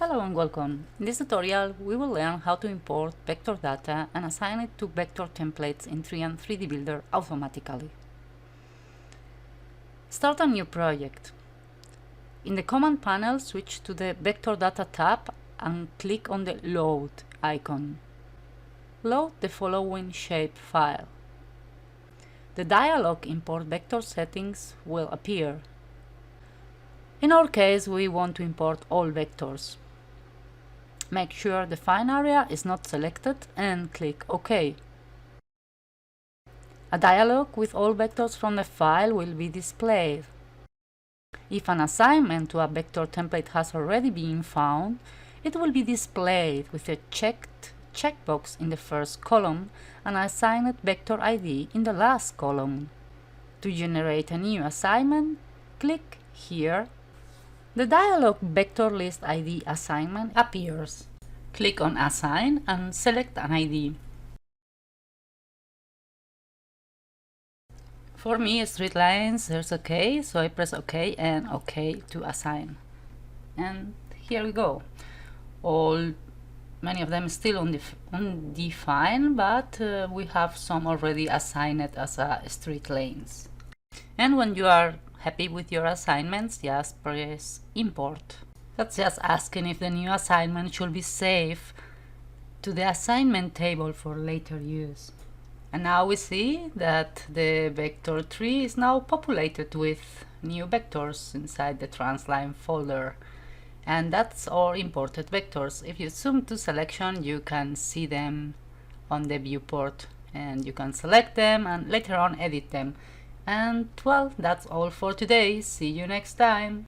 Hello and welcome. In this tutorial we will learn how to import vector data and assign it to vector templates in Trian 3D Builder automatically. Start a new project. In the command panel, switch to the Vector Data tab and click on the Load icon. Load the following shape file. The dialog Import Vector Settings will appear. In our case, we want to import all vectors. Make sure the fine area is not selected and click OK. A dialog with all vectors from the file will be displayed. If an assignment to a vector template has already been found, it will be displayed with a checked checkbox in the first column and an assigned vector ID in the last column. To generate a new assignment, click here. The dialog Vector List ID assignment appears. Click on Assign and select an ID. For me, straight lines, there's OK, so I press OK and OK to assign. And here we go. Many of them still undefined, but we have some already assigned as straight lanes. And when you are happy with your assignments, just press Import. That's just asking if the new assignment should be saved to the assignment table for later use. And now we see that the vector tree is now populated with new vectors inside the Transline folder. And that's our imported vectors. If you zoom to selection, you can see them on the viewport and you can select them and later on edit them. And well, that's all for today. See you next time.